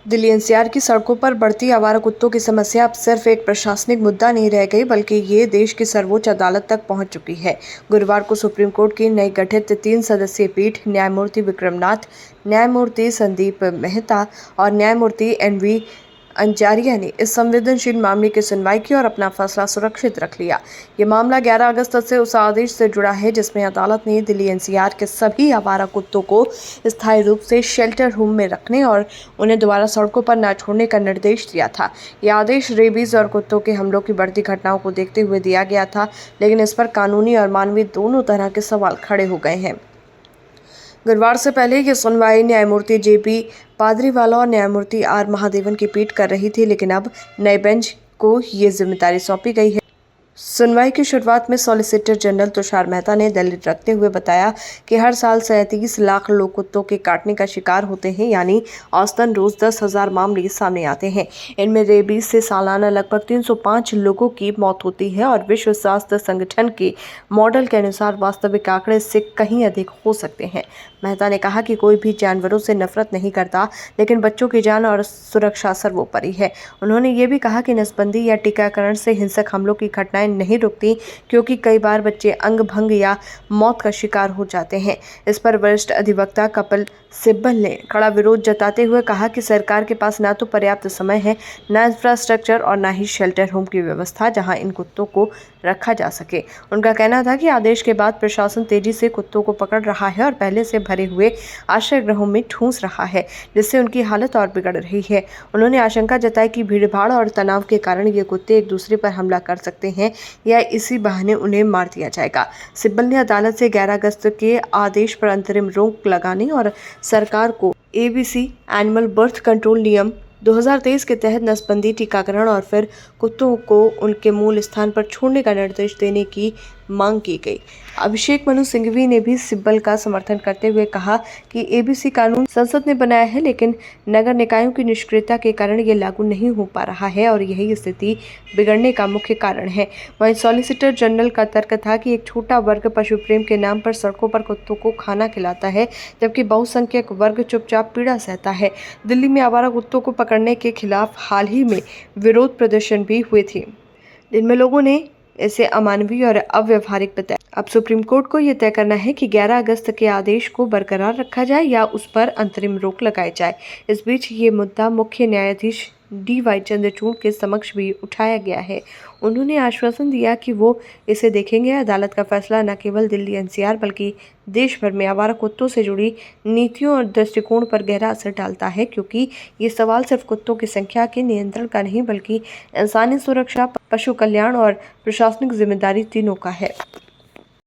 Delhi NCR की सड़कों पर बढ़ती आवारा कुत्तों की समस्या अब सिर्फ एक प्रशासनिक मुद्दा नहीं रह गई, बल्कि ये देश की सर्वोच्च अदालत तक पहुंच चुकी है। गुरुवार को सुप्रीम कोर्ट की नई गठित 3 सदस्यीय पीठ न्यायमूर्ति विक्रमनाथ, न्यायमूर्ति संदीप मेहता और न्यायमूर्ति एनवी अंजारिया ने इस संवेदनशील मामले की सुनवाई की और अपना फैसला सुरक्षित रख लिया। ये मामला 11 अगस्त से उस आदेश से जुड़ा है जिसमें अदालत ने दिल्ली एनसीआर के सभी आवारा कुत्तों को स्थायी रूप से शेल्टर होम में रखने और उन्हें दोबारा सड़कों पर न छोड़ने का निर्देश दिया था। यह आदेश रेबीज और कुत्तों के हमलों की बढ़ती घटनाओं को देखते हुए दिया गया था, लेकिन इस पर कानूनी और मानवीय दोनों तरह के सवाल खड़े हो गए हैं। गुरुवार से पहले ये सुनवाई न्यायमूर्ति जेपी पादरीवाला और न्यायमूर्ति आर महादेवन की पीठ कर रही थी, लेकिन अब नए बेंच को ये जिम्मेदारी सौंपी गई है। सुनवाई की शुरुआत में सॉलिसिटर जनरल तुषार मेहता ने दलील रखते हुए बताया कि हर साल 37 लाख लोग कुत्तों के काटने का शिकार होते हैं, यानी औसतन रोज 10,000 मामले सामने आते हैं। इनमें रेबीज से सालाना लगभग 305 लोगों की मौत होती है और विश्व स्वास्थ्य संगठन के मॉडल के अनुसार वास्तविक आंकड़े इससे कहीं अधिक हो सकते हैं। मेहता ने कहा कि कोई भी जानवरों से नफरत नहीं करता, लेकिन बच्चों की जान और सुरक्षा सर्वोपरि है। उन्होंने ये भी कहा कि नसबंदी या टीकाकरण से हिंसक हमलों की घटनाएं नहीं रुकती, क्योंकि कई बार बच्चे अंग भंग या मौत का शिकार हो जाते हैं। इस पर वरिष्ठ अधिवक्ता कपिल सिब्बल ने कड़ा विरोध जताते हुए कहा कि सरकार के पास न तो पर्याप्त समय है, न इंफ्रास्ट्रक्चर और न ही शेल्टर होम की व्यवस्था जहां इन कुत्तों को रखा जा सके। उनका कहना था कि आदेश के बाद प्रशासन तेजी से कुत्तों को पकड़ रहा है और पहले से भरे हुए आश्रय गृहों में ठूंस रहा है, जिससे उनकी हालत और बिगड़ रही है। उन्होंने आशंका जताई कि भीड़भाड़ और तनाव के कारण ये कुत्ते एक दूसरे पर हमला कर सकते हैं या इसी बहाने उन्हें मार दिया जाएगा। सिब्बल ने अदालत से 11 अगस्त के आदेश पर अंतरिम रोक लगाने और सरकार को एबीसी एनिमल बर्थ कंट्रोल नियम 2023 के तहत नसबंदी, टीकाकरण और फिर कुत्तों को उनके मूल स्थान पर छोड़ने का निर्देश देने की मांग की गई। अभिषेक मनु सिंघवी ने भी सिब्बल का समर्थन करते हुए कहा कि एबीसी कानून संसद ने बनाया है, लेकिन नगर निकायों की निष्क्रियता के कारण ये लागू नहीं हो पा रहा है और यही स्थिति बिगड़ने का मुख्य कारण है। वहीं सॉलिसिटर जनरल का तर्क था कि एक छोटा वर्ग पशु प्रेम के नाम पर सड़कों पर कुत्तों को खाना खिलाता है, जबकि बहुसंख्यक वर्ग चुपचाप पीड़ा सहता है। दिल्ली में आवारा कुत्तों को पकड़ने के खिलाफ हाल ही में विरोध प्रदर्शन भी हुए थे, जिनमें लोगों ने इसे अमानवीय और अव्यवहारिक बताया। अब सुप्रीम कोर्ट को यह तय करना है कि 11 अगस्त के आदेश को बरकरार रखा जाए या उस पर अंतरिम रोक लगाई जाए। इस बीच ये मुद्दा मुख्य न्यायाधीश DY चंद्रचूड़ के समक्ष भी उठाया गया है। उन्होंने आश्वासन दिया कि वो इसे देखेंगे। अदालत का फैसला न केवल दिल्ली एनसीआर बल्कि देश भर में आवारा कुत्तों से जुड़ी नीतियों और दृष्टिकोण पर गहरा असर डालता है, क्योंकि ये सवाल सिर्फ कुत्तों की संख्या के नियंत्रण का नहीं, बल्कि इंसानी सुरक्षा, पशु कल्याण और प्रशासनिक जिम्मेदारी तीनों का है।